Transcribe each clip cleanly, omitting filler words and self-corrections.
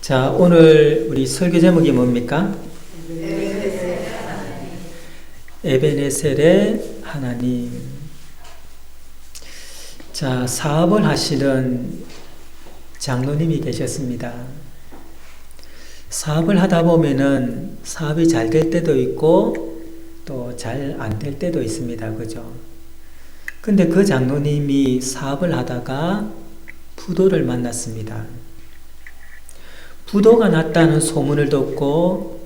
자, 오늘 우리 설교 제목이 뭡니까? 에베네셀의 하나님. 자, 사업을 하시는 장로님이 계셨습니다. 사업을 하다 보면은 사업이 잘 될 때도 있고 또 잘 안 될 때도 있습니다. 그죠? 근데 그 장로님이 사업을 하다가 부도를 만났습니다. 부도가 났다는 소문을 듣고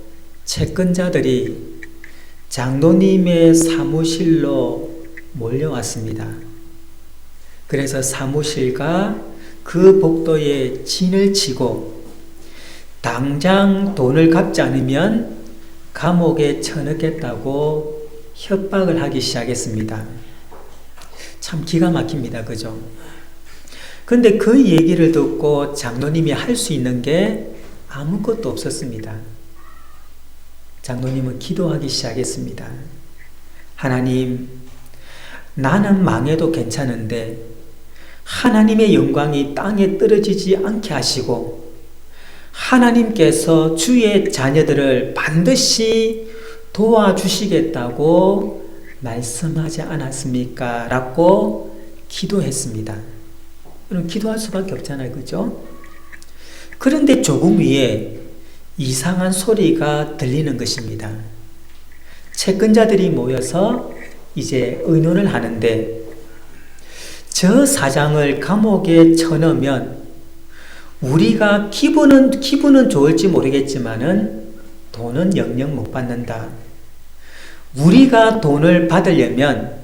채권자들이 장로님의 사무실로 몰려왔습니다. 그래서 사무실과 그 복도에 진을 치고 당장 돈을 갚지 않으면 감옥에 쳐넣겠다고 협박을 하기 시작했습니다. 참 기가 막힙니다. 그죠? 근데 그 얘기를 듣고 장로님이 할 수 있는 게 아무것도 없었습니다. 장로님은 기도하기 시작했습니다. 하나님, 나는 망해도 괜찮은데 하나님의 영광이 땅에 떨어지지 않게 하시고 하나님께서 주의 자녀들을 반드시 도와주시겠다고 말씀하지 않았습니까? 라고 기도했습니다. 그럼 기도할 수밖에 없잖아요. 그죠? 그런데 조금 위에 이상한 소리가 들리는 것입니다. 채권자들이 모여서 이제 의논을 하는데 저 사장을 감옥에 쳐넣으면 우리가 기분은 좋을지 모르겠지만은 돈은 영영 못 받는다. 우리가 돈을 받으려면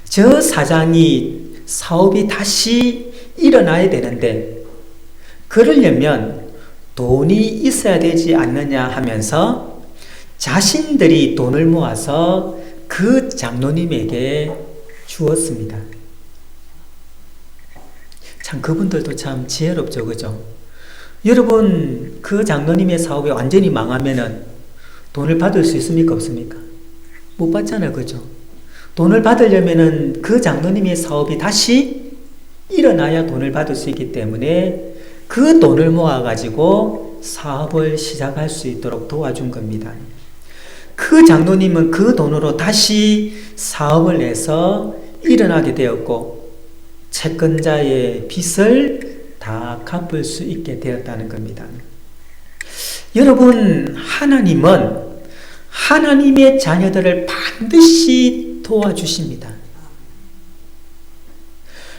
저 사장이 사업이 다시 일어나야 되는데 그러려면 돈이 있어야 되지 않느냐 하면서 자신들이 돈을 모아서 그 장로님에게 주었습니다. 참 그분들도 참 지혜롭죠. 그죠? 여러분 그 장로님의 사업이 완전히 망하면은 돈을 받을 수 있습니까? 없습니까? 못 받잖아요. 그죠? 돈을 받으려면은 그 장로님의 사업이 다시 일어나야 돈을 받을 수 있기 때문에 그 돈을 모아가지고 사업을 시작할 수 있도록 도와준 겁니다. 그 장로님은 그 돈으로 다시 사업을 내서 일어나게 되었고 채권자의 빚을 다 갚을 수 있게 되었다는 겁니다. 여러분, 하나님은 하나님의 자녀들을 반드시 도와주십니다.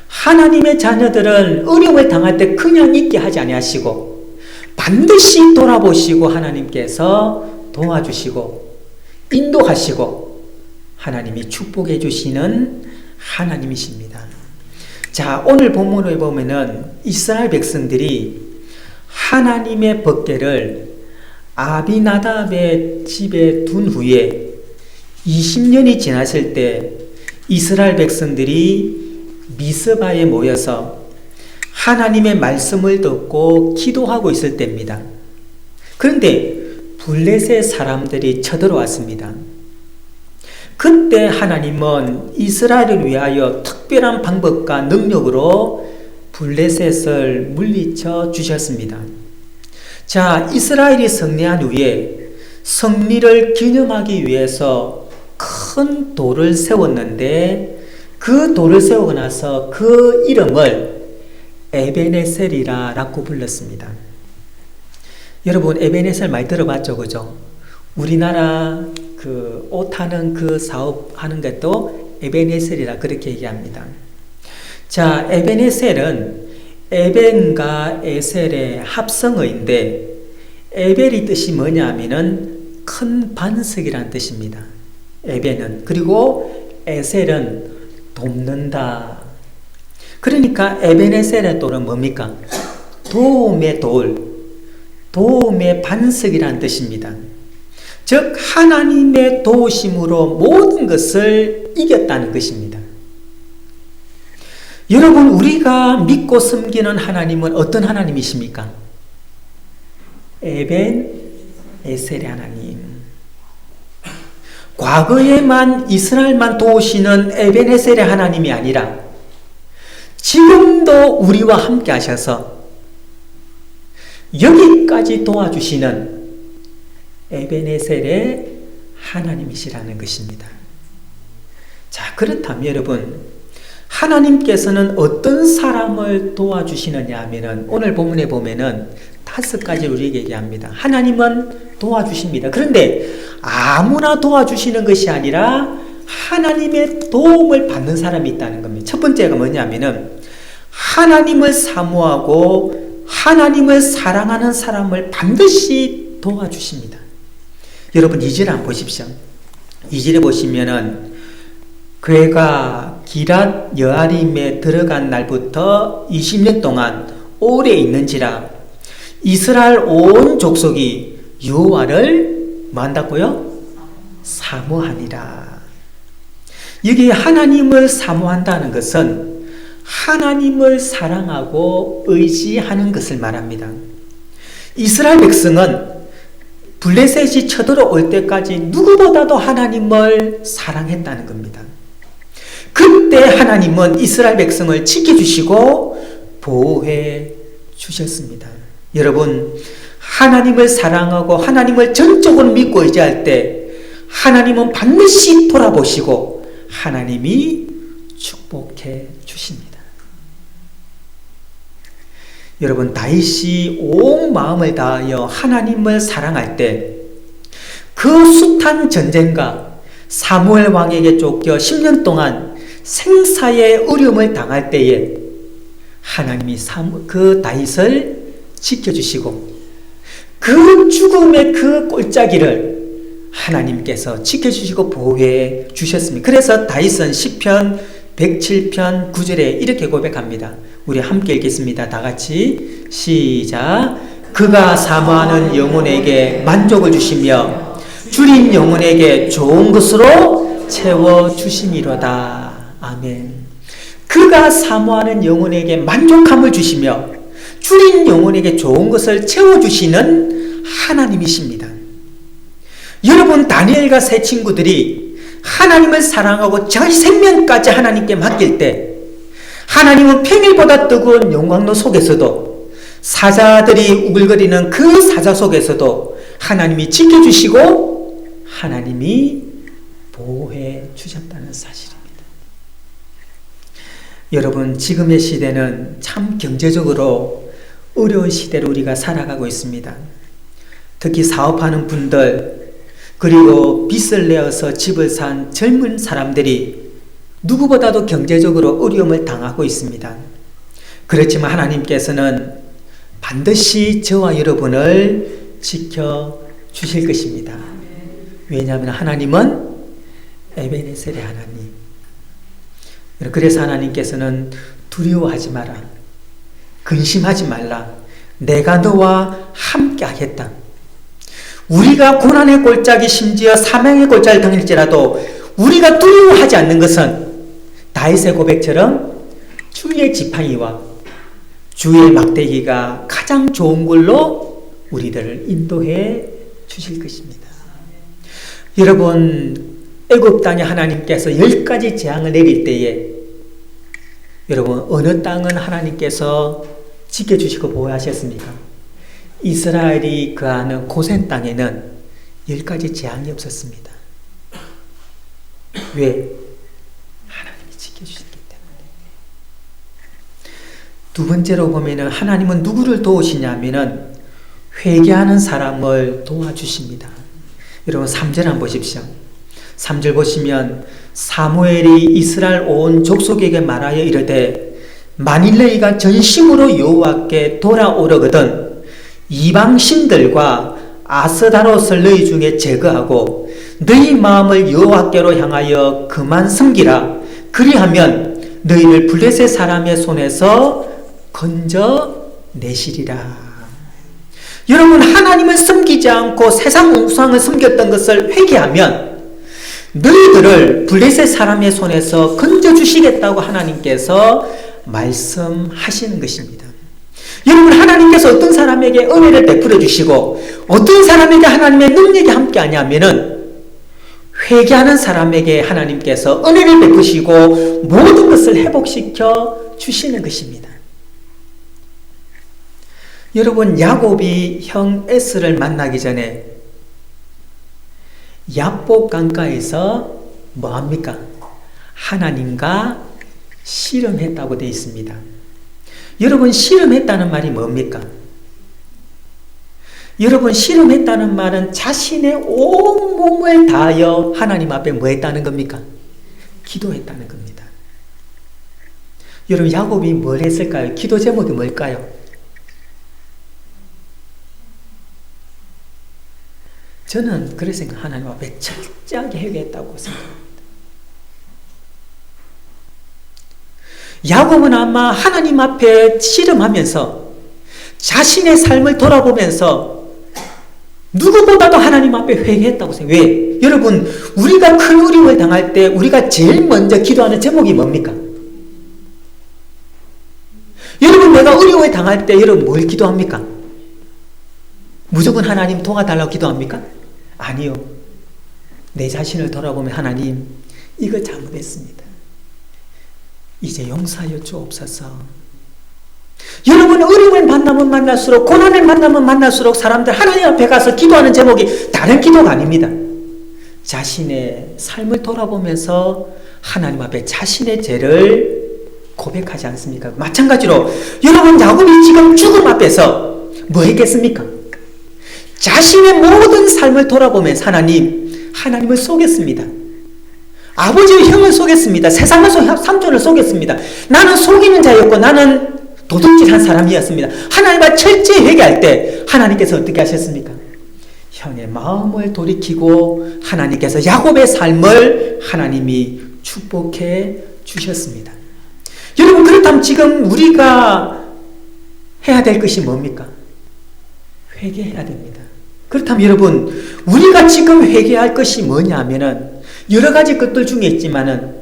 하나님의 자녀들은 어려움을 당할 때 그냥 있게 하지 아니하시고 반드시 돌아보시고 하나님께서 도와주시고 인도하시고 하나님이 축복해 주시는 하나님이십니다. 자, 오늘 본문을 보면은 이스라엘 백성들이 하나님의 법궤를 아비나답의 집에 둔 후에 20년이 지났을 때 이스라엘 백성들이 미스바에 모여서 하나님의 말씀을 듣고 기도하고 있을 때입니다. 그런데 블레셋 사람들이 쳐들어왔습니다. 그때 하나님은 이스라엘을 위하여 특별한 방법과 능력으로 블레셋을 물리쳐 주셨습니다. 자, 이스라엘이 승리한 후에 승리를 기념하기 위해서 큰 돌을 세웠는데 그 돌을 세우고 나서 그 이름을 에베네셀이라고 불렀습니다. 여러분 에베네셀 많이 들어봤죠? 그죠? 우리나라 그 옷 하는 그 사업 하는 것도 에베네셀이라 그렇게 얘기합니다. 자, 에베네셀은 에벤과 에셀의 합성어인데 에벨이 뜻이 뭐냐 하면은 큰 반석이라는 뜻입니다. 에벤은. 그리고 에셀은 돕는다. 그러니까 에베네셀의 돌은 뭡니까? 도움의 돌, 도움의 반석이라는 뜻입니다. 즉 하나님의 도우심으로 모든 것을 이겼다는 것입니다. 여러분 우리가 믿고 섬기는 하나님은 어떤 하나님이십니까? 에벤에셀의 하나님. 과거에만 이스라엘만 도우시는 에베네셀의 하나님이 아니라 지금도 우리와 함께 하셔서 여기까지 도와주시는 에베네셀의 하나님이시라는 것입니다. 자, 그렇다면 여러분, 하나님께서는 어떤 사람을 도와주시느냐 하면은 오늘 본문에 보면은 5가지를 우리에게 얘기합니다. 하나님은 도와주십니다. 그런데 아무나 도와주시는 것이 아니라 하나님의 도움을 받는 사람이 있다는 겁니다. 첫 번째가 뭐냐면은 하나님을 사모하고 하나님을 사랑하는 사람을 반드시 도와주십니다. 여러분 2절 한번 보십시오. 2절에 보시면은 그가 기랏 여아림에 들어간 날부터 20년 동안 오래 있는지라 이스라엘 온 족속이 여호와를 뭐 한다고요? 사모하니라. 여기 하나님을 사모한다는 것은 하나님을 사랑하고 의지하는 것을 말합니다. 이스라엘 백성은 블레셋이 쳐들어올 때까지 누구보다도 하나님을 사랑했다는 겁니다. 그때 하나님은 이스라엘 백성을 지켜주시고 보호해 주셨습니다. 여러분, 하나님을 사랑하고 하나님을 전적으로 믿고 의지할 때 하나님은 반드시 돌아보시고 하나님이 축복해 주십니다. 여러분, 다윗이 온 마음을 다하여 하나님을 사랑할 때 그 숱한 전쟁과 사무엘 왕에게 쫓겨 10년 동안 생사의 어려움을 당할 때에 하나님이 그 다윗을 지켜주시고 그 죽음의 그 꼴짜기를 하나님께서 지켜주시고 보호해 주셨습니다. 그래서 다윗은 시편 107편 9절에 이렇게 고백합니다. 우리 함께 읽겠습니다. 다 같이 시작. 그가 사모하는 영혼에게 만족을 주시며 줄인 영혼에게 좋은 것으로 채워주시미로다. 아멘. 그가 사모하는 영혼에게 만족함을 주시며 줄인 영혼에게 좋은 것을 채워주시는 하나님이십니다. 여러분, 다니엘과 세 친구들이 하나님을 사랑하고 자기 생명까지 하나님께 맡길 때 하나님은 평일보다 뜨거운 영광로 속에서도 사자들이 우글거리는 그 사자 속에서도 하나님이 지켜주시고 하나님이 보호해 주셨다는 사실입니다. 여러분, 지금의 시대는 참 경제적으로 어려운 시대로 우리가 살아가고 있습니다. 특히 사업하는 분들, 그리고 빚을 내어서 집을 산 젊은 사람들이 누구보다도 경제적으로 어려움을 당하고 있습니다. 그렇지만 하나님께서는 반드시 저와 여러분을 지켜주실 것입니다. 왜냐하면 하나님은 에베네셀의 하나님. 그래서 하나님께서는 두려워하지 마라. 근심하지 말라. 내가 너와 함께 하겠다. 우리가 고난의 골짜기 심지어 사망의 골짜기를 당할지라도 우리가 두려워하지 않는 것은 다윗의 고백처럼 주의 지팡이와 주의 막대기가 가장 좋은 걸로 우리들을 인도해 주실 것입니다. 여러분, 애굽 땅에 하나님께서 10가지 재앙을 내릴 때에 여러분, 어느 땅은 하나님께서 지켜주시고 보호하셨습니까? 이스라엘이 거하는 고센 땅에는 10가지 재앙이 없었습니다. 왜? 하나님이 지켜주셨기 때문에. 두 번째로 보면은 하나님은 누구를 도우시냐면은 회개하는 사람을 도와주십니다. 여러분 3절 한번 보십시오. 3절 보시면 사무엘이 이스라엘 온 족속에게 말하여 이르되 만일 너희가 전심으로 여호와께 돌아오려거든 이방 신들과 아스다롯을 너희 중에 제거하고 너희 마음을 여호와께로 향하여 그만 섬기라. 그리하면 너희를 블레셋 사람의 손에서 건져내시리라. 여러분, 하나님을 섬기지 않고 세상 우상을 섬겼던 것을 회개하면 너희들을 블레셋 사람의 손에서 건져주시겠다고 하나님께서 말씀하시는 것입니다. 여러분, 하나님께서 어떤 사람에게 은혜를 베풀어 주시고 어떤 사람에게 하나님의 능력이 함께 하냐면은 회개하는 사람에게 하나님께서 은혜를 베푸시고 모든 것을 회복시켜 주시는 것입니다. 여러분, 야곱이 형 에스를 만나기 전에 야복 강가에서 뭐합니까? 하나님과 씨름했다고 되어 있습니다. 여러분, 씨름했다는 말이 뭡니까? 여러분, 씨름했다는 말은 자신의 온 몸을 다하여 하나님 앞에 뭐 했다는 겁니까? 기도했다는 겁니다. 여러분, 야곱이 뭘 했을까요? 기도 제목이 뭘까요? 저는 그래서 하나님 앞에 철저하게 회개했다고 생각합니다. 야곱은 아마 하나님 앞에 씨름하면서 자신의 삶을 돌아보면서 누구보다도 하나님 앞에 회개했다고 생각해요. 왜? 여러분, 우리가 큰 어려움을 당할 때 우리가 제일 먼저 기도하는 제목이 뭡니까? 여러분, 내가 어려움을 당할 때 여러분 뭘 기도합니까? 무조건 하나님 도와달라고 기도합니까? 아니요. 내 자신을 돌아보면 하나님, 이거 잘못했습니다. 이제 용서하여 주옵소서. 여러분, 어려움을 만나면 만날수록, 고난을 만나면 만날수록 사람들 하나님 앞에 가서 기도하는 제목이 다른 기도가 아닙니다. 자신의 삶을 돌아보면서 하나님 앞에 자신의 죄를 고백하지 않습니까? 마찬가지로 여러분, 야곱이 지금 죽음 앞에서 뭐 했겠습니까? 자신의 모든 삶을 돌아보면서 하나님을 속였습니다. 아버지의 형을 속였습니다. 세상을 삼촌을 속였습니다. 나는 속이는 자였고 나는 도둑질한 사람이었습니다. 하나님과 철저히 회개할 때 하나님께서 어떻게 하셨습니까? 형의 마음을 돌이키고 하나님께서 야곱의 삶을 하나님이 축복해 주셨습니다. 여러분, 그렇다면 지금 우리가 해야 될 것이 뭡니까? 회개해야 됩니다. 그렇다면 여러분, 우리가 지금 회개할 것이 뭐냐 하면은 여러 가지 것들 중에 있지만은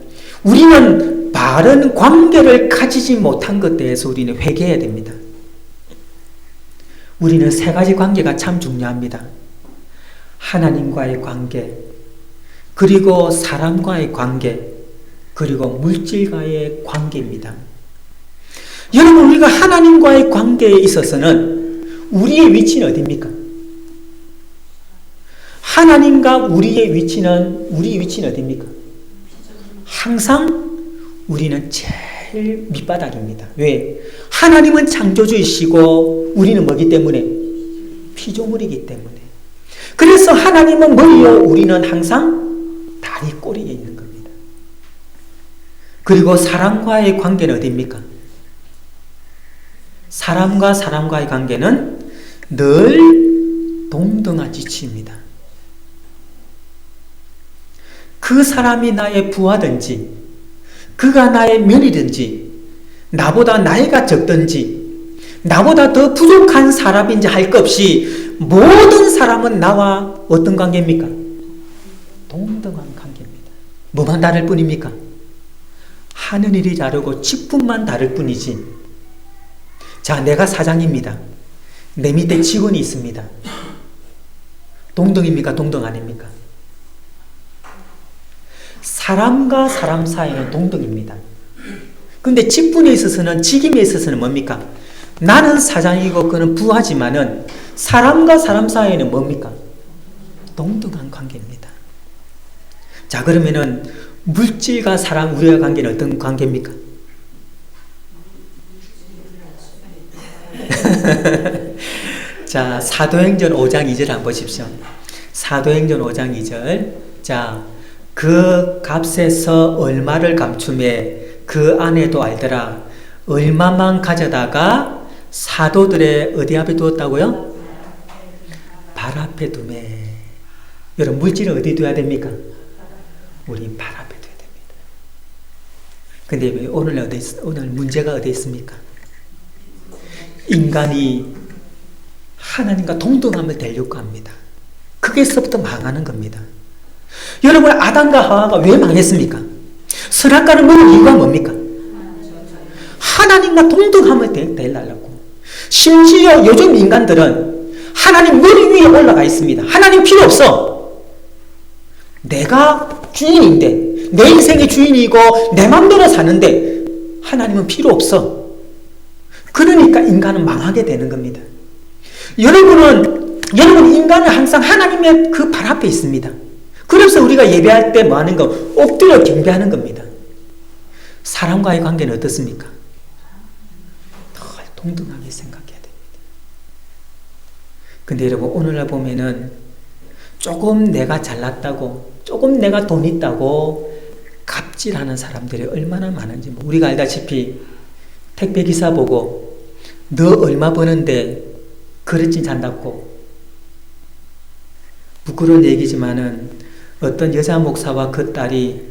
우리는 바른 관계를 가지지 못한 것에 대해서 우리는 회개해야 됩니다. 우리는 세 가지 관계가 참 중요합니다. 하나님과의 관계, 그리고 사람과의 관계, 그리고 물질과의 관계입니다. 여러분, 우리가 하나님과의 관계에 있어서는 우리의 위치는 어디입니까? 하나님과 우리의 위치는 어디입니까? 항상 우리는 제일 밑바닥입니다. 왜? 하나님은 창조주이시고 우리는 뭐기 때문에? 피조물이기 때문에. 그래서 하나님은 머리요, 우리는 항상 다리 꼬리에 있는 겁니다. 그리고 사람과의 관계는 어디입니까? 사람과의 관계는 늘 동등한 지치입니다. 그 사람이 나의 부하든지 그가 나의 며느리든지 나보다 나이가 적든지 나보다 더 부족한 사람인지 할 것 없이 모든 사람은 나와 어떤 관계입니까? 동등한 관계입니다. 뭐만 다를 뿐입니까? 하는 일이 다르고 직분만 다를 뿐이지. 자, 내가 사장입니다. 내 밑에 직원이 있습니다. 동등입니까? 동등 아닙니까? 사람과 사람 사이는 동등입니다. 근데 직분에 있어서는, 직임에 있어서는 뭡니까? 나는 사장이고 그는 부하지만은 사람과 사람 사이는 뭡니까? 동등한 관계입니다. 자, 그러면은 물질과 사람, 우리의 관계는 어떤 관계입니까? 자, 사도행전 5장 2절 한번 보십시오. 사도행전 5장 2절. 자, 그 값에서 얼마를 감춤해 그 안에도 알더라. 얼마만 가져다가 사도들의 어디 앞에 두었다고요? 발 앞에 두매. 여러분, 물질은 어디 둬야 됩니까? 우리 발 앞에 둬야 됩니다. 근데 왜 오늘 문제가 어디 있습니까? 인간이 하나님과 동등함을 되려고 합니다. 거기서부터 망하는 겁니다. 여러분, 아담과 하와가 왜 망했습니까? 선악과를 먹은 이유가 뭡니까? 하나님과 동등함을 되려고. 심지어 요즘 인간들은 하나님 머리 위에 올라가 있습니다. 하나님 필요 없어. 내가 주인인데, 내 인생의 주인이고 내 맘대로 사는데 하나님은 필요 없어. 그러니까 인간은 망하게 되는 겁니다. 여러분 인간은 항상 하나님의 그 발 앞에 있습니다. 그래서 우리가 예배할 때 뭐 하는 거? 엎드려 경배하는 겁니다. 사람과의 관계는 어떻습니까? 늘 동등하게 생각해야 됩니다. 근데 여러분 오늘날 보면은 조금 내가 잘났다고, 조금 내가 돈 있다고 갑질하는 사람들이 얼마나 많은지, 우리가 알다시피 택배기사 보고 너 얼마 버는데 그릇진 잔다고, 부끄러운 얘기지만은 어떤 여자 목사와 그 딸이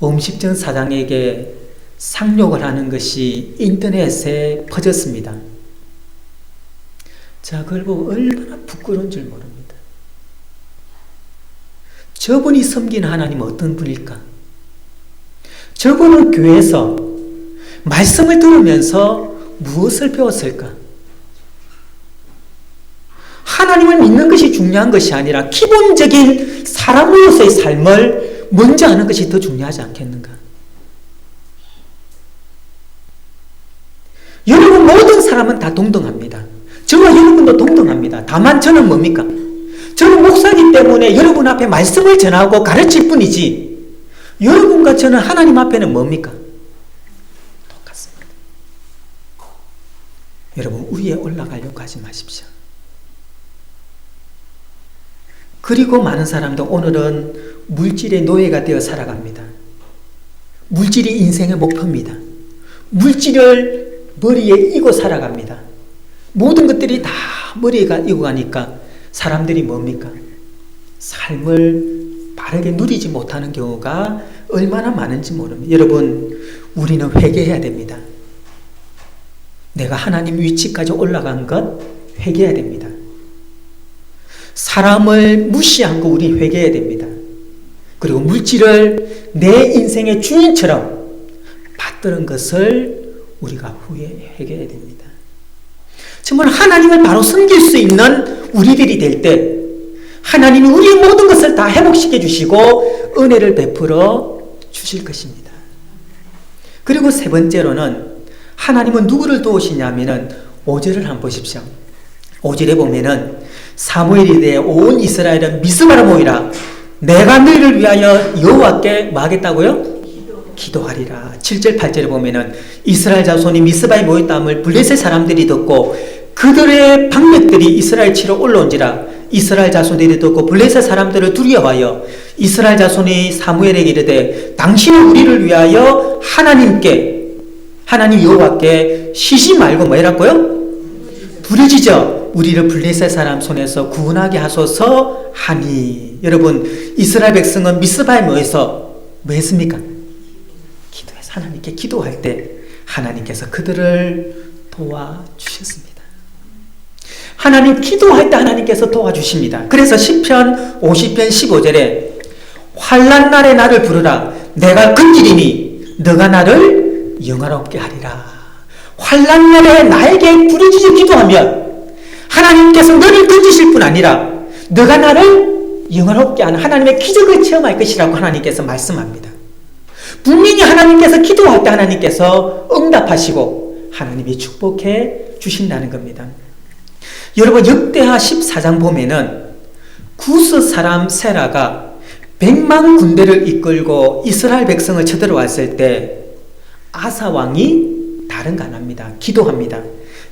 음식점 사장에게 상욕을 하는 것이 인터넷에 퍼졌습니다. 자, 그걸 보고 얼마나 부끄러운 줄 모릅니다. 저분이 섬기는 하나님은 어떤 분일까? 저분은 교회에서 말씀을 들으면서 무엇을 배웠을까? 하나님을 믿는 것이 중요한 것이 아니라 기본적인 사람으로서의 삶을 먼저 하는 것이 더 중요하지 않겠는가? 여러분 모든 사람은 다 동등합니다. 저와 여러분도 동등합니다. 다만 저는 뭡니까? 저는 목사이기 때문에 여러분 앞에 말씀을 전하고 가르칠 뿐이지, 여러분과 저는 하나님 앞에는 뭡니까? 똑같습니다. 여러분 위에 올라가려고 하지 마십시오. 그리고 많은 사람도 오늘은 물질의 노예가 되어 살아갑니다. 물질이 인생의 목표입니다. 물질을 머리에 이고 살아갑니다. 모든 것들이 다 머리에 이고 가니까 사람들이 뭡니까? 삶을 바르게 누리지 못하는 경우가 얼마나 많은지 모릅니다. 여러분, 우리는 회개해야 됩니다. 내가 하나님 위치까지 올라간 것 회개해야 됩니다. 사람을 무시한 거 우리 회개해야 됩니다. 그리고 물질을 내 인생의 주인처럼 받드는 것을 우리가 후에 회개해야 됩니다. 정말 하나님을 바로 섬길 수 있는 우리들이 될 때 하나님이 우리의 모든 것을 다 회복시켜 주시고 은혜를 베풀어 주실 것입니다. 그리고 세 번째로는 하나님은 누구를 도우시냐면은 5절을 한번 보십시오. 5절에 보면은 사무엘이 이르되 온 이스라엘은 미스바로 모이라. 내가 너희를 위하여 여호와께 뭐 하겠다고요? 기도하리라. 7절 8절에 보면은 이스라엘 자손이 미스바에 모였다함을 블레셋 사람들이 듣고 그들의 방백들이 이스라엘 치러 올라온지라. 이스라엘 자손들이 듣고 블레셋 사람들을 두려워하여 이스라엘 자손이 사무엘에게 이르되 당신은 우리를 위하여 하나님 여호와께 쉬지 말고 뭐 해라고요? 부르짖어 우리를 블레셋 사람 손에서 구원하게 하소서 하니. 여러분, 이스라엘 백성은 미스바에 모여서 뭐 했습니까? 기도해서 하나님께 기도할 때 하나님께서 그들을 도와주셨습니다. 하나님 기도할 때 하나님께서 도와주십니다. 그래서 시편 50편 15절에 환난 날에 나를 부르라. 내가 근질이니 너가 나를 영화롭게 하리라. 환난 날에 나에게 부르짖어 기도하면 하나님께서 너를 건지실 뿐 아니라 너가 나를 영화롭게 하는 하나님의 기적을 체험할 것이라고 하나님께서 말씀합니다. 분명히 하나님께서 기도할 때 하나님께서 응답하시고 하나님이 축복해 주신다는 겁니다. 여러분, 역대하 14장 보면은 구스 사람 세라가 100만 군대를 이끌고 이스라엘 백성을 쳐들어왔을 때 아사 왕이 다른 안 합니다. 기도합니다.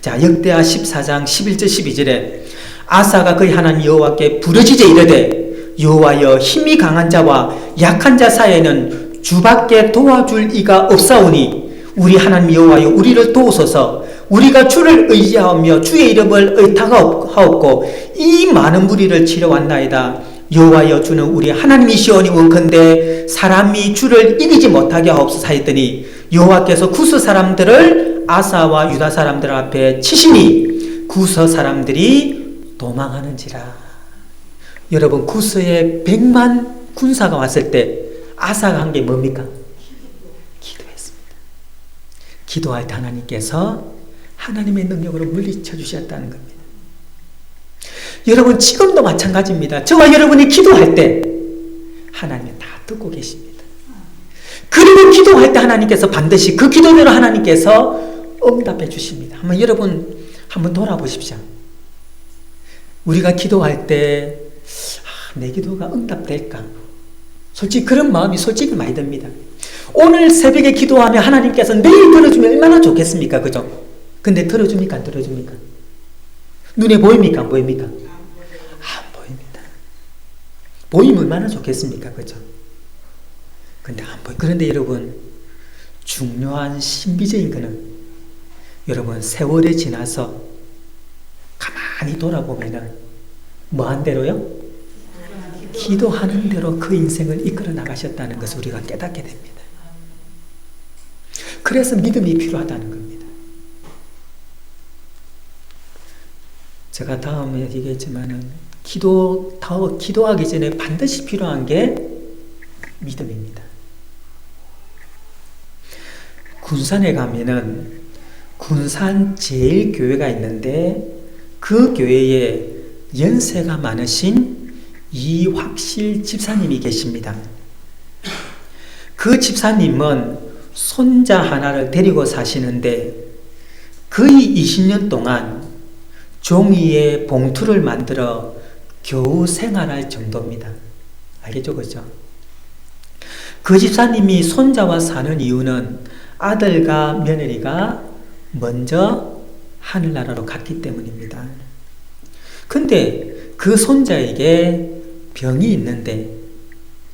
자, 역대하 14장 11절 12절에 아사가 그의 하나님 여호와께 부르짖어 이르되 여호와여, 힘이 강한 자와 약한 자 사이에는 주밖에 도와줄 이가 없사오니 우리 하나님 여호와여, 우리를 도우소서. 우리가 주를 의지하며 주의 이름을 의탁하옵고 이 많은 무리를 치러 왔나이다. 여호와여, 주는 우리 하나님이시오니 원컨대 사람이 주를 이기지 못하게 하옵소서 하였더니 여호와께서 구스 사람들을 아사와 유다 사람들 앞에 치시니 구스 사람들이 도망하는지라. 여러분, 구스에 100만 군사가 왔을 때 아사가 한 게 뭡니까? 기도했습니다. 기도할 때 하나님께서 하나님의 능력으로 물리쳐 주셨다는 겁니다. 여러분, 지금도 마찬가지입니다. 저와 여러분이 기도할 때 하나님이 다 듣고 계십니다. 그리고 기도할 때 하나님께서 반드시 그 기도대로 하나님께서 응답해 주십니다. 한번 여러분 한번 돌아보십시오. 우리가 기도할 때, 내 기도가 응답될까? 솔직히 그런 마음이 솔직히 많이 듭니다. 오늘 새벽에 기도하면 하나님께서 내일 들어주면 얼마나 좋겠습니까? 그죠? 근데 들어줍니까? 안 들어줍니까? 눈에 보입니까? 안 보입니까? 안 보입니다. 보이면 얼마나 좋겠습니까? 그죠? 근데 안 보여. 그런데 여러분, 중요한 신비적인 거는 여러분, 세월이 지나서 가만히 돌아보면은 뭐한 대로요? 기도하는 대로 그 인생을 이끌어 나가셨다는 것을 우리가 깨닫게 됩니다. 그래서 믿음이 필요하다는 겁니다. 제가 다음에 얘기했지만은 기도하기 전에 반드시 필요한 게 믿음입니다. 군산에 가면은 군산 제일교회가 있는데 그 교회에 연세가 많으신 이확실 집사님이 계십니다. 그 집사님은 손자 하나를 데리고 사시는데 거의 20년 동안 종이에 봉투를 만들어 겨우 생활할 정도입니다. 알겠죠? 그죠? 그 집사님이 손자와 사는 이유는 아들과 며느리가 먼저 하늘나라로 갔기 때문입니다. 근데 그 손자에게 병이 있는데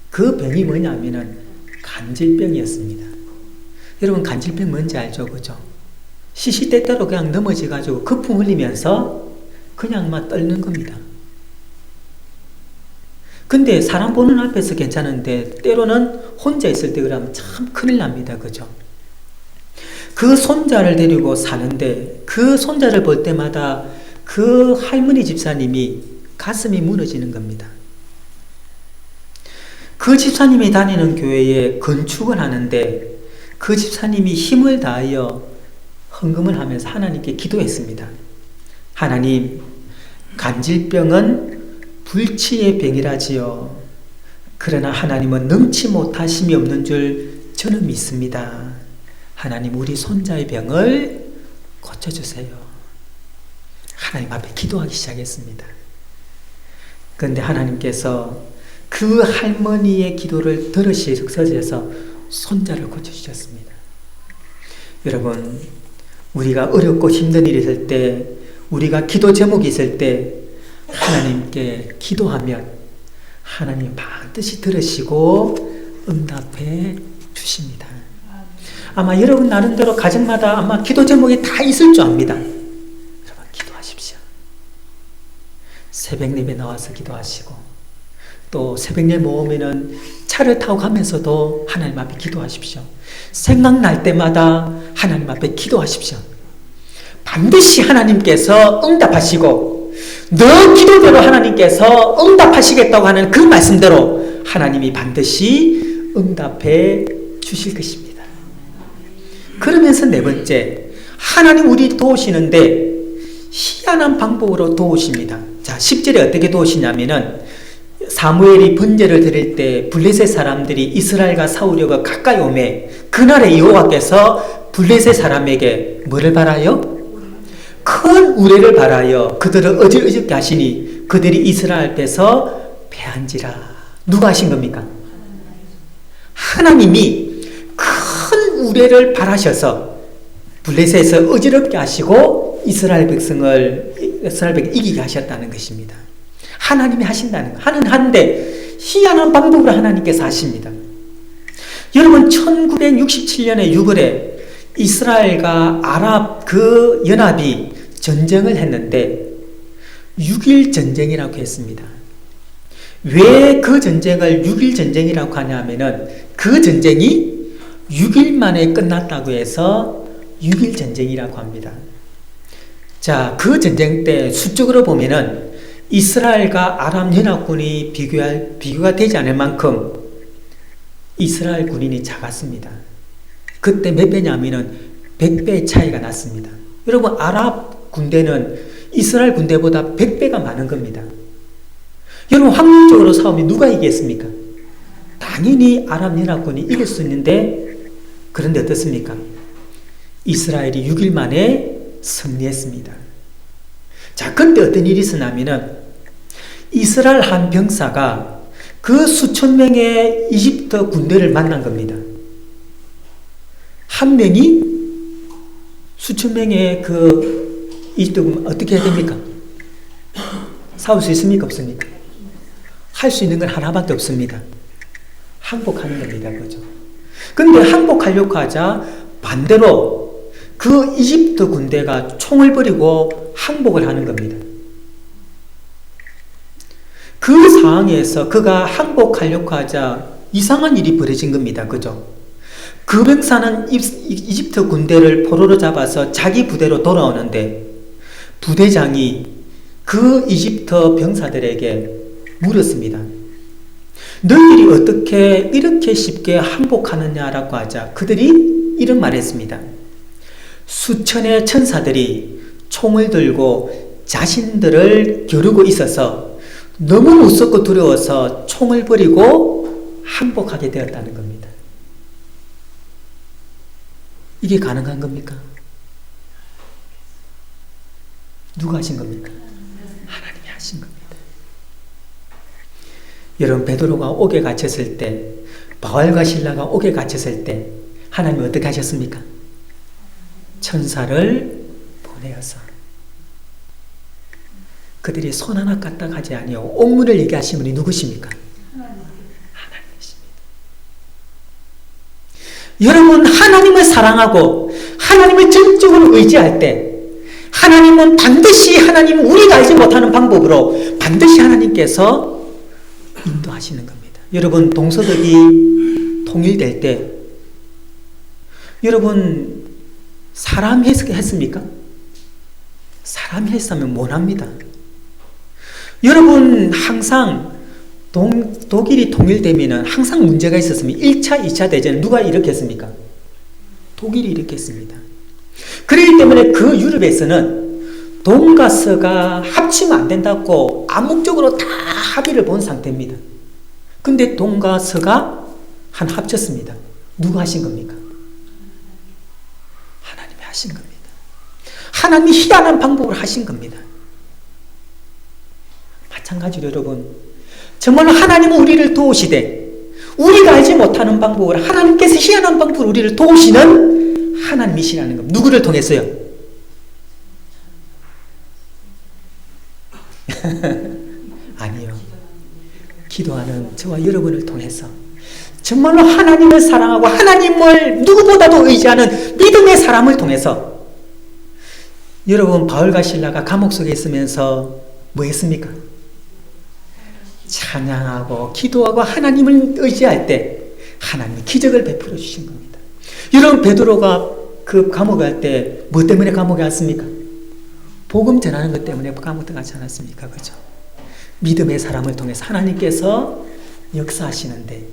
그 병이 뭐냐면은 간질병이었습니다. 여러분 간질병 뭔지 알죠? 그죠? 시시때때로 그냥 넘어져가지고 거품 흘리면서 그냥 막 떨는 겁니다. 근데 사람 보는 앞에서 괜찮은데 때로는 혼자 있을 때 그러면 참 큰일 납니다. 그죠? 그 손자를 데리고 사는데 그 손자를 볼 때마다 그 할머니 집사님이 가슴이 무너지는 겁니다. 그 집사님이 다니는 교회에 건축을 하는데 그 집사님이 힘을 다하여 헌금을 하면서 하나님께 기도했습니다. 하나님, 간질병은 불치의 병이라지요. 그러나 하나님은 능치 못하심이 없는 줄 저는 믿습니다. 하나님, 우리 손자의 병을 고쳐주세요. 하나님 앞에 기도하기 시작했습니다. 그런데 하나님께서 그 할머니의 기도를 들으셔서 손자를 고쳐주셨습니다. 여러분, 우리가 어렵고 힘든 일이 있을 때, 우리가 기도 제목이 있을 때 하나님께 기도하면 하나님 반드시 들으시고 응답해 주십니다. 아마 여러분 나름대로 가정마다 아마 기도 제목이 다 있을 줄 압니다. 여러분 기도하십시오. 새벽 예배 나와서 기도하시고 또 새벽 예배 모으면은 차를 타고 가면서도 하나님 앞에 기도하십시오. 생각날 때마다 하나님 앞에 기도하십시오. 반드시 하나님께서 응답하시고 너 기도대로 하나님께서 응답하시겠다고 하는 그 말씀대로 하나님이 반드시 응답해 주실 것입니다. 그러면서 네 번째, 하나님 우리 도우시는데 희한한 방법으로 도우십니다. 자, 10절에 어떻게 도우시냐면은 사무엘이 번제를 드릴 때 블레셋 사람들이 이스라엘과 싸우려고 가까이 오매 그날에 여호와께서 블레셋 사람에게 뭐를 바라요? 큰 우레를 바라여 그들을 어질어질게 하시니 그들이 이스라엘 앞에서 패한지라. 누가 하신 겁니까? 하나님이 큰 우레를 바라셔서 블레셋에서 어지럽게 하시고 이스라엘 백성을 이기게 하셨다는 것입니다. 하나님이 하신다는 거. 하는 한데 희한한 방법으로 하나님께서 하십니다. 여러분 1967년에 6월에 이스라엘과 아랍 그 연합이 전쟁을 했는데 6.1 전쟁이라고 했습니다. 왜 그 전쟁을 6.1 전쟁이라고 하냐면은 그 전쟁이 6일 만에 끝났다고 해서 6.1 전쟁이라고 합니다. 자, 그 전쟁 때 수적으로 보면은 이스라엘과 아랍 연합군이 비교가 되지 않을 만큼 이스라엘 군인이 작았습니다. 그때 몇 배냐면은 100배의 차이가 났습니다. 여러분, 아랍 군대는 이스라엘 군대보다 100배가 많은 겁니다. 여러분, 확률적으로 싸우면 누가 이기겠습니까? 당연히 아랍 연합군이 이길 수 있는데, 그런데 어떻습니까? 이스라엘이 6일 만에 승리했습니다. 자, 그때 어떤 일이 있었냐면은 이스라엘 한 병사가 그 수천 명의 이집트 군대를 만난 겁니다. 한 명이 수천 명의 그 이집트 군대 어떻게 해야 됩니까? 싸울 수 있습니까? 없습니까? 할 수 있는 건 하나밖에 없습니다. 항복하는 겁니다. 그죠? 근데 항복하려고 하자 반대로 그 이집트 군대가 총을 버리고 항복을 하는 겁니다. 그 상황에서 그가 항복하려고 하자 이상한 일이 벌어진 겁니다. 그죠? 그 병사는 이집트 군대를 포로로 잡아서 자기 부대로 돌아오는데 부대장이 그 이집트 병사들에게 물었습니다. 너희들이 어떻게 이렇게 쉽게 항복하느냐라고 하자 그들이 이런 말을 했습니다. 수천의 천사들이 총을 들고 자신들을 겨루고 있어서 너무 무섭고 두려워서 총을 버리고 항복하게 되었다는 겁니다. 이게 가능한 겁니까? 누가 하신 겁니까? 하나님이 하신 겁니다. 여러분, 베드로가 옥에 갇혔을 때, 바울과 실라가 옥에 갇혔을 때 하나님이 어떻게 하셨습니까? 천사를 보내어서 그들이 손 하나 까딱 하지 아니하고 옥문을 얘기하신 분이 누구십니까? 하나님이십니다. 여러분, 하나님을 사랑하고 하나님을 전적으로 의지할 때 하나님은 반드시 우리가 알지 못하는 방법으로 반드시 하나님께서 인도하시는 겁니다. 여러분, 동서독이 통일될 때 여러분 사람이 했습니까? 사람이 했으면 못합니다. 여러분, 항상 독일이 통일되면 항상 문제가 있었습니다. 1차, 2차 대전을 누가 일으켰습니까? 독일이 일으켰습니다. 그렇기 때문에 그 유럽에서는 동과 서가 합치면 안 된다고 암묵적으로 다 합의를 본 상태입니다. 근데 동과 서가 합쳤습니다. 누가 하신 겁니까? 하나님이 하신 겁니다. 하나님이 희한한 방법을 하신 겁니다. 마찬가지로 여러분, 정말로 하나님은 우리를 도우시되 우리가 알지 못하는 방법으로 하나님께서 희한한 방법으로 우리를 도우시는 하나님이시라는 겁니다. 누구를 통해서요? 아니요. 기도하는 저와 여러분을 통해서 정말로 하나님을 사랑하고 하나님을 누구보다도 의지하는 믿음의 사람을 통해서 여러분, 바울과 실라가 감옥 속에 있으면서 뭐 했습니까? 찬양하고 기도하고 하나님을 의지할 때 하나님이 기적을 베풀어 주신 겁니다. 여러분, 베드로가 그 감옥에 갈 때 뭐 때문에 감옥에 갔습니까? 복음 전하는 것 때문에 감옥에 가지 않았습니까? 그죠? 믿음의 사람을 통해서 하나님께서 역사하시는데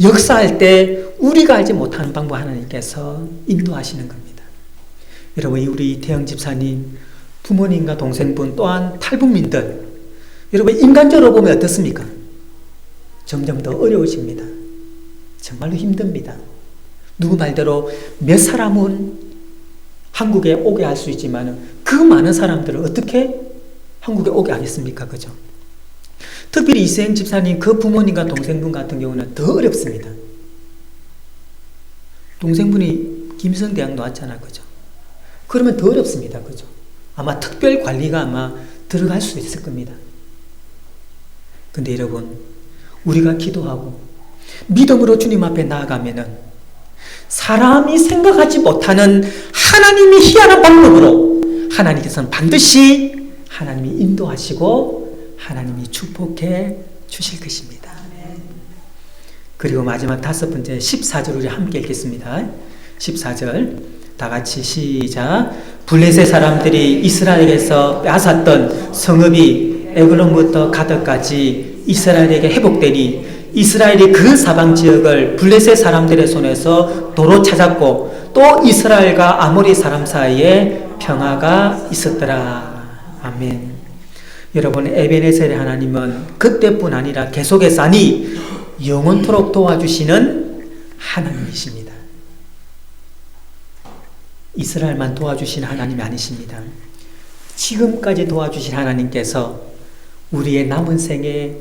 역사할 때 우리가 알지 못하는 방법 하나님께서 인도하시는 겁니다. 여러분, 우리 태영 집사님 부모님과 동생분 또한 탈북민들, 여러분, 인간적으로 보면 어떻습니까? 점점 더 어려워집니다. 정말로 힘듭니다. 누구 말대로 몇 사람은 한국에 오게 할 수 있지만 그 많은 사람들을 어떻게 한국에 오게 하겠습니까? 그죠? 특별히 이세영 집사님 그 부모님과 동생분 같은 경우는 더 어렵습니다. 동생분이 김성대학 나왔잖아. 그죠? 그러면 더 어렵습니다. 그죠? 아마 특별 관리가 아마 들어갈 수 있을 겁니다. 근데 여러분, 우리가 기도하고 믿음으로 주님 앞에 나아가면은 사람이 생각하지 못하는 하나님이 희한한 방법으로 하나님께서는 반드시 하나님이 인도하시고 하나님이 축복해 주실 것입니다. 그리고 마지막 5번째 14절 우리 함께 읽겠습니다. 14절 다 같이 시작. 블레셋 사람들이 이스라엘에서 빼앗았던 성읍이 에글론부터 가드까지 이스라엘에게 회복되니 이스라엘이 그 사방 지역을 블레셋 사람들의 손에서 도로 찾았고 또 이스라엘과 아모리 사람 사이에 평화가 있었더라. 아멘. 여러분, 에베네셀의 하나님은 그때뿐 아니라 계속해서 아니 영원토록 도와주시는 하나님이십니다. 이스라엘만 도와주시는 하나님이 아니십니다. 지금까지 도와주신 하나님께서 우리의 남은 생에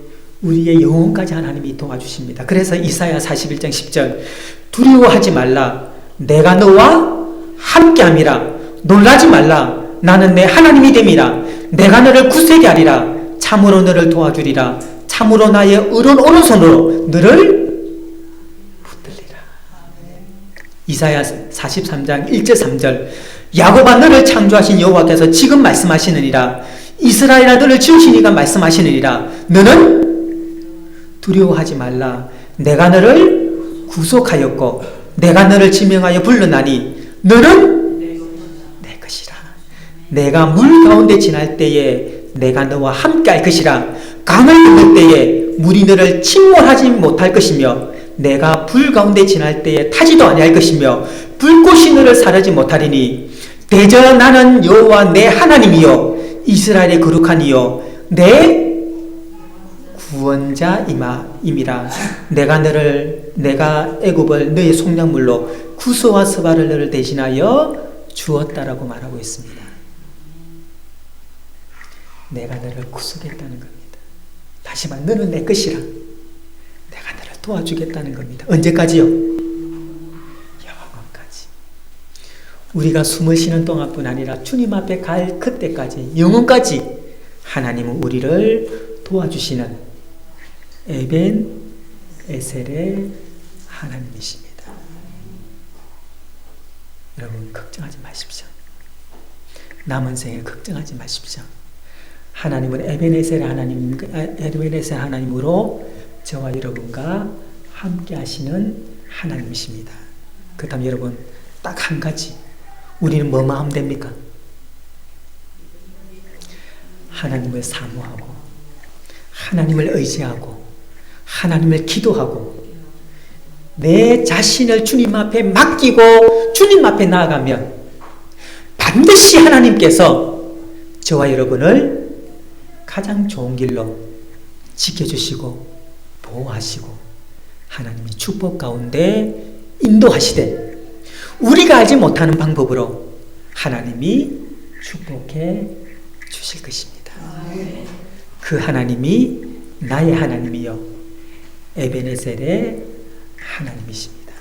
우리의 영혼까지 하나님이 도와주십니다. 그래서 이사야 41장 10절 두려워하지 말라 내가 너와 함께함이라 놀라지 말라 나는 내 하나님이 됨이라 내가 너를 굳세게 하리라 참으로 너를 도와주리라 참으로 나의 의로운 오른손으로 너를 붙들리라. 이사야 43장 1절 3절 야곱아 너를 창조하신 여호와께서 지금 말씀하시느니라 이스라엘아 너를 지으신 이가 말씀하시느니라 너는 두려워하지 말라 내가 너를 구속하였고 내가 너를 지명하여 불러나니 너는 내 것이라 내가 물 가운데 지날 때에 내가 너와 함께 할 것이라 강을 건널 때에 물이 너를 침몰하지 못할 것이며 내가 불 가운데 지날 때에 타지도 아니할 것이며 불꽃이 너를 사르지 못하리니 대저 나는 여호와 내 하나님이요 이스라엘의 거룩한 이요 내 구원자임이라 내가 애굽을 너의 속량물로 구스와 스바를 너를 대신하여 주었다라고 말하고 있습니다. 내가 너를 구속했다는 겁니다. 다시 말 너는 내 것이라 내가 너를 도와주겠다는 겁니다. 언제까지요? 영원까지. 우리가 숨을 쉬는 동안뿐 아니라 주님 앞에 갈 그때까지 영원까지 하나님은 우리를 도와주시는 에벤 에셀의 하나님이십니다. 여러분 걱정하지 마십시오. 남은 생에 걱정하지 마십시오. 하나님은 에벤에셀의 하나님으로 저와 여러분과 함께 하시는 하나님이십니다. 그 다음 여러분 딱 한 가지 우리는 뭐만 하면 됩니까? 하나님을 사모하고 하나님을 의지하고 하나님을 기도하고 내 자신을 주님 앞에 맡기고 주님 앞에 나아가면 반드시 하나님께서 저와 여러분을 가장 좋은 길로 지켜주시고 보호하시고 하나님이 축복 가운데 인도하시되 우리가 알지 못하는 방법으로 하나님이 축복해 주실 것입니다. 그 하나님이 나의 하나님이요 에벤에셀의 하나님이십니다.